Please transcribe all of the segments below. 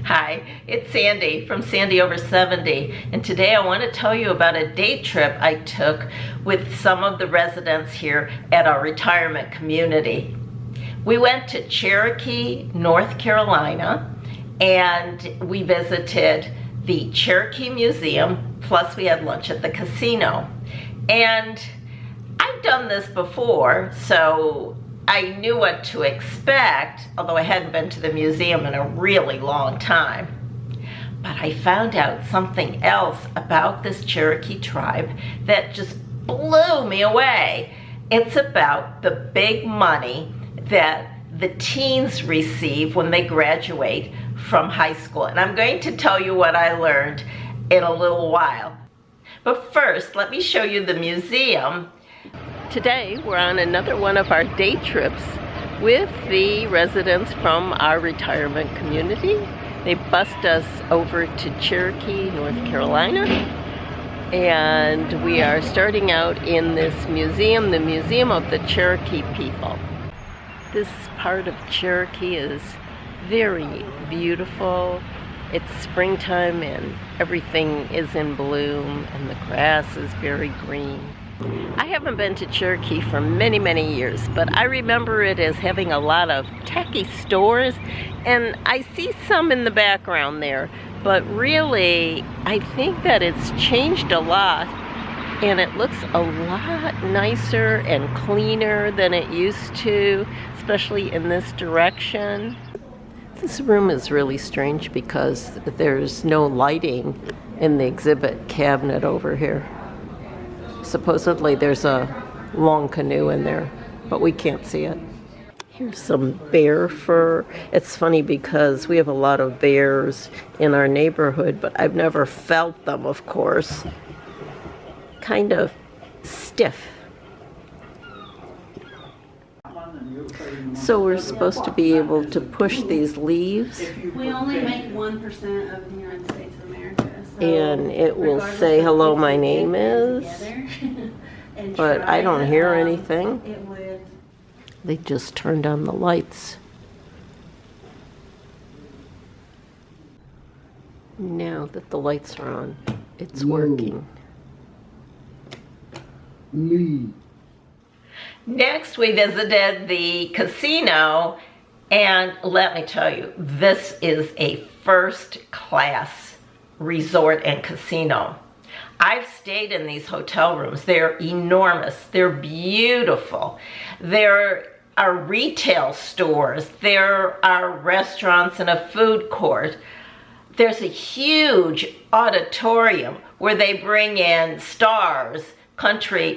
Hi, it's Sandy from Sandy Over 70, and today I want to tell you about a day trip I took with some of the residents here at our retirement community. We went to Cherokee, North Carolina, and we visited the Cherokee Museum, plus we had lunch at the casino. And I've done this before, so I knew what to expect, although I hadn't been to the museum in a really long time. But I found out something else about this Cherokee tribe that just blew me away. It's about the big money that the teens receive when they graduate from high school. And I'm going to tell you what I learned in a little while. But first, let me show you the museum. Today, we're on another one of our day trips with the residents from our retirement community. They bussed us over to Cherokee, North Carolina, and we are starting out in this museum, the Museum of the Cherokee People. This part of Cherokee is very beautiful. It's springtime and everything is in bloom and the grass is very green. I haven't been to Cherokee for many, many years, but I remember it as having a lot of tacky stores, and I see some in the background there, but really I think that it's changed a lot and it looks a lot nicer and cleaner than it used to, especially in this direction. This room is really strange because there's no lighting in the exhibit cabinet over here. Supposedly there's a long canoe in there, but we can't see it. Here's some bear fur. It's funny because we have a lot of bears in our neighborhood, but I've never felt them, of course. Kind of stiff. So we're supposed to be able to push these leaves. We only make 1% of the United States of America. So and it will say, hello, my name is, but I don't hear anything. It would. They just turned on the lights. Now that the lights are on, it's working. Next, we visited the casino, and let me tell you, this is a first-class resort and casino. I've stayed in these hotel rooms. They're enormous. They're beautiful. There are retail stores. There are restaurants and a food court. There's a huge auditorium where they bring in stars,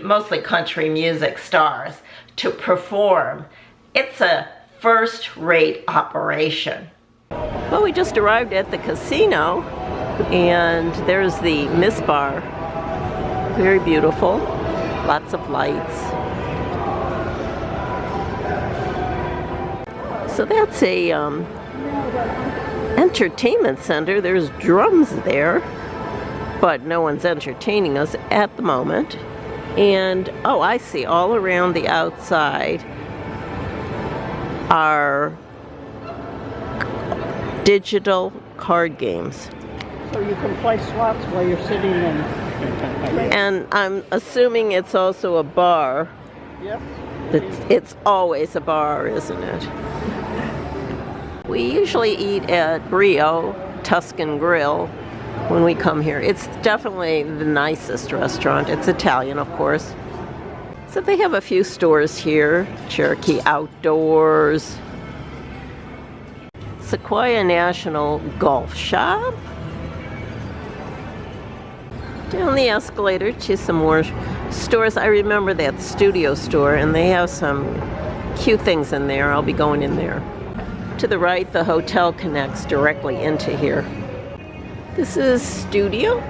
mostly country music stars, to perform. It's a first-rate operation. Well, we just arrived at the casino, and there's the Miss Bar. Very beautiful, lots of lights. So that's a entertainment center. There's drums there, but no one's entertaining us at the moment. And, oh, I see, all around the outside are digital card games. So you can play slots while you're sitting in. And I'm assuming it's also a bar. Yes. It's always a bar, isn't it? We usually eat at Brio Tuscan Grill when we come here. It's definitely the nicest restaurant. It's Italian, of course. So they have a few stores here. Cherokee Outdoors, Sequoia National Golf Shop. Down the escalator to some more stores. I remember that studio store, and they have some cute things in there. I'll be going in there. To the right, the hotel connects directly into here. This is studio.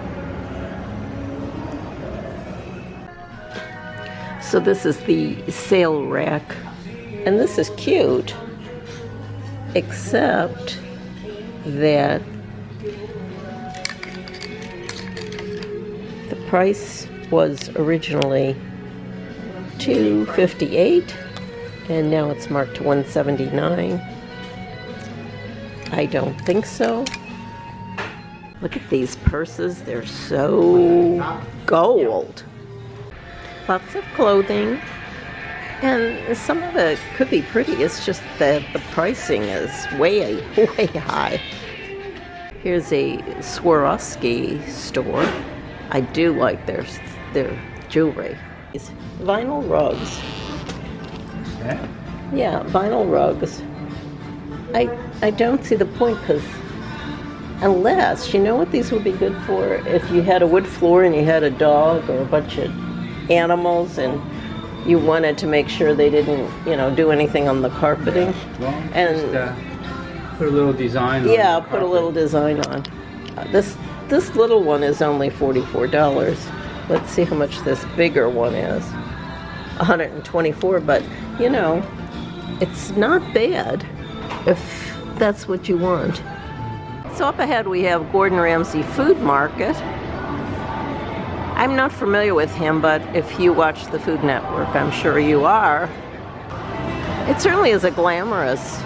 So this is the sale rack. And this is cute, except that the price was originally $258, and now it's marked to $179. I don't think so. Look at these purses. They're so gold. Lots of clothing. And some of it could be pretty. It's just that the pricing is way, way high. Here's a Swarovski store. I do like their jewelry. Vinyl rugs. Yeah, vinyl rugs. I don't see the point, because unless, you know what these would be good for? If you had a wood floor and you had a dog or a bunch of animals and you wanted to make sure they didn't, do anything on the carpeting. And just, put a little design on. Yeah, put a little design on. This little one is only $44. Let's see how much this bigger one is. $124, but it's not bad if that's what you want. So up ahead we have Gordon Ramsay Food Market. I'm not familiar with him, but if you watch the Food Network, I'm sure you are. It certainly is a glamorous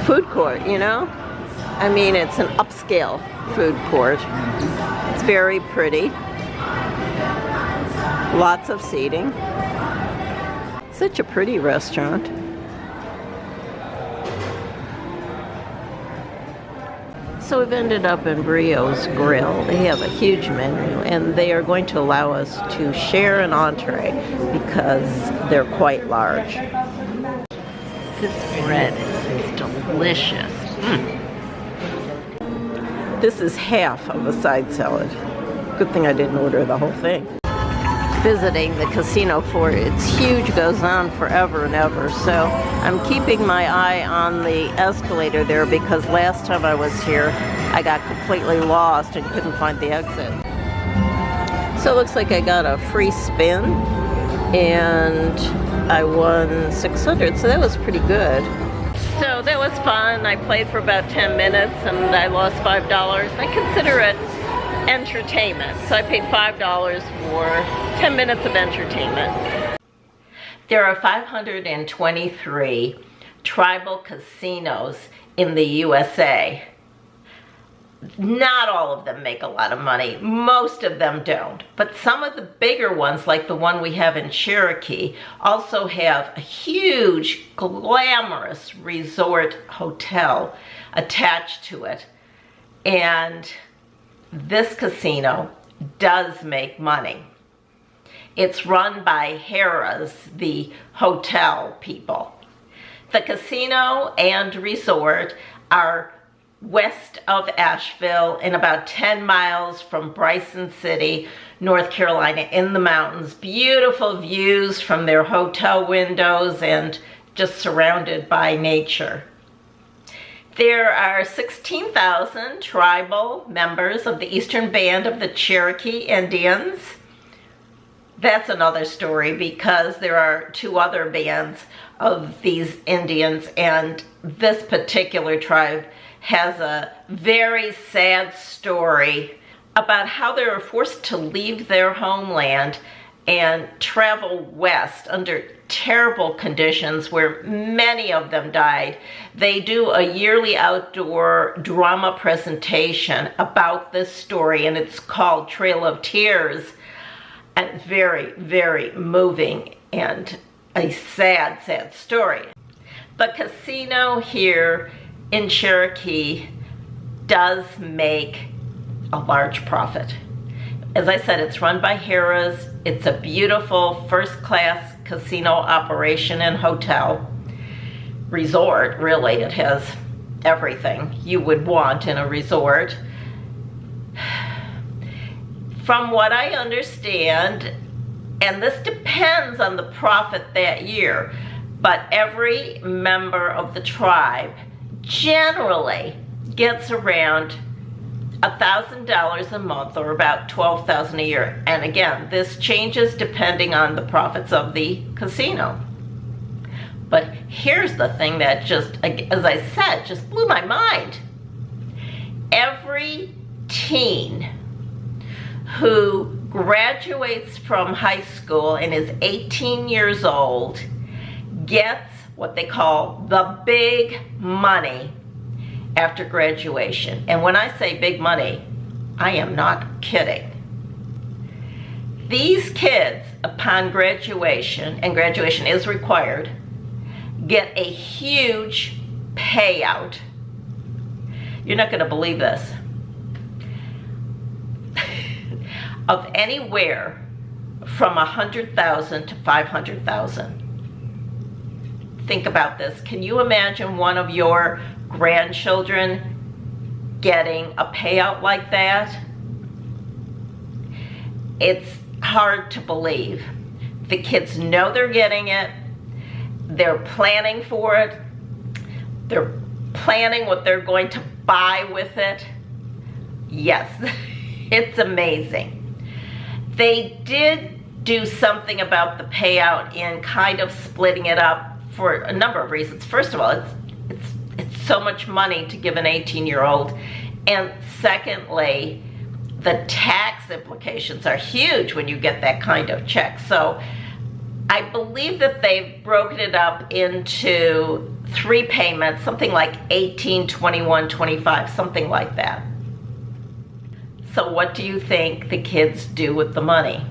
food court, I mean, it's an upscale food court. It's very pretty. Lots of seating. Such a pretty restaurant. So we've ended up in Brio's Grill. They have a huge menu, and they are going to allow us to share an entree because they're quite large. This bread is delicious. This is half of a side salad. Good thing I didn't order the whole thing. Visiting the casino floor, it's huge, goes on forever and ever, so I'm keeping my eye on the escalator there because last time I was here I got completely lost and couldn't find the exit. So it looks like I got a free spin and I won $600, so that was pretty good. So that was fun. I played for about 10 minutes and I lost $5. I consider it entertainment. So I paid $5 for 10 minutes of entertainment. There are 523 tribal casinos in the USA. Not all of them make a lot of money. Most of them don't. But some of the bigger ones, like the one we have in Cherokee, also have a huge, glamorous resort hotel attached to it. And this casino does make money. It's run by Harrah's, the hotel people. The casino and resort are west of Asheville and about 10 miles from Bryson City, North Carolina, in the mountains. Beautiful views from their hotel windows and just surrounded by nature. There are 16,000 tribal members of the Eastern Band of the Cherokee Indians. That's another story because there are two other bands of these Indians, and this particular tribe has a very sad story about how they were forced to leave their homeland and travel west under terrible conditions where many of them died. They do a yearly outdoor drama presentation about this story, and it's called Trail of Tears, and it's very, very moving and a sad, sad story. The casino here in Cherokee does make a large profit. As I said, it's run by Harrah's. It's a beautiful first-class casino operation and hotel. Resort, really. It has everything you would want in a resort. From what I understand, and this depends on the profit that year, but every member of the tribe generally gets around $1,000 a month, or about $12,000 a year. And again, this changes depending on the profits of the casino. But here's the thing that just, as I said, just blew my mind. Every teen who graduates from high school and is 18 years old gets what they call the big money after graduation. And when I say big money, I am not kidding. These kids, upon graduation, and graduation is required, get a huge payout. You're not going to believe this. Of anywhere from $100,000 to $500,000. Think about this. Can you imagine one of your grandchildren getting a payout like that? It's hard to believe. The kids know they're getting it. They're planning for it. They're planning what they're going to buy with it. Yes, it's amazing. They did do something about the payout in kind of splitting it up for a number of reasons. First of all, it's so much money to give an 18-year-old. And secondly, the tax implications are huge when you get that kind of check. So I believe that they've broken it up into 3 payments, something like 18, 21, 25, something like that. So what do you think the kids do with the money?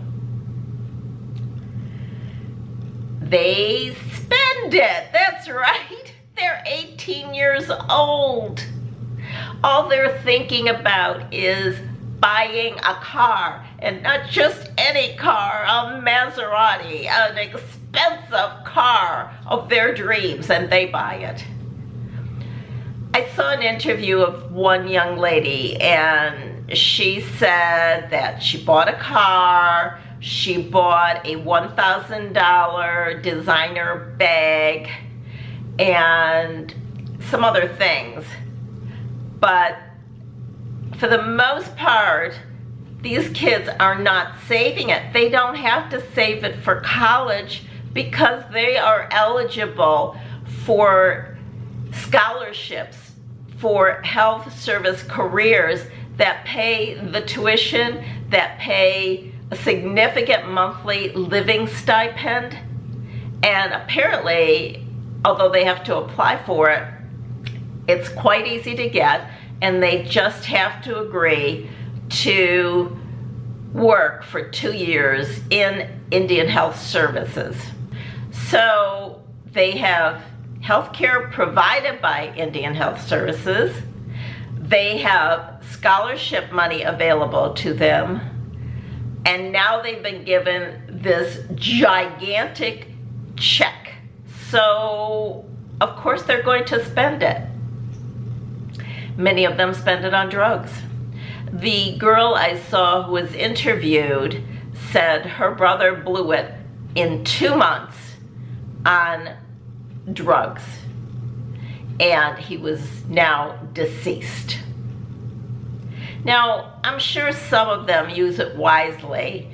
They spend it. That's right. They're 18 years old. All they're thinking about is buying a car, and not just any car, a Maserati, an expensive car of their dreams, and they buy it. I saw an interview of one young lady, and she said that she bought a car, she bought a $1,000 designer bag, and some other things. But for the most part, these kids are not saving it. They don't have to save it for college because they are eligible for scholarships for health service careers that pay the tuition, that pay a significant monthly living stipend. And apparently, although they have to apply for it, it's quite easy to get, and they just have to agree to work for 2 years in Indian Health Services. So they have health care provided by Indian Health Services. They have scholarship money available to them. And now they've been given this gigantic check. So, of course, they're going to spend it. Many of them spend it on drugs. The girl I saw who was interviewed said her brother blew it in 2 months on drugs, and he was now deceased. Now, I'm sure some of them use it wisely.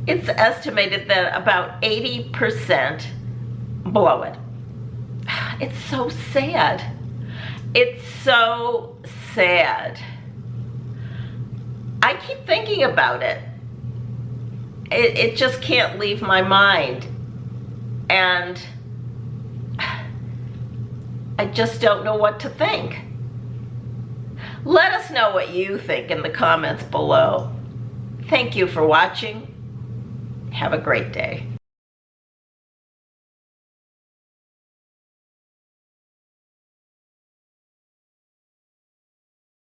It's estimated that about 80% blow it. It's so sad. It's so sad. I keep thinking about it. It just can't leave my mind. And I just don't know what to think. Let us know what you think in the comments below. Thank you for watching. Have a great day.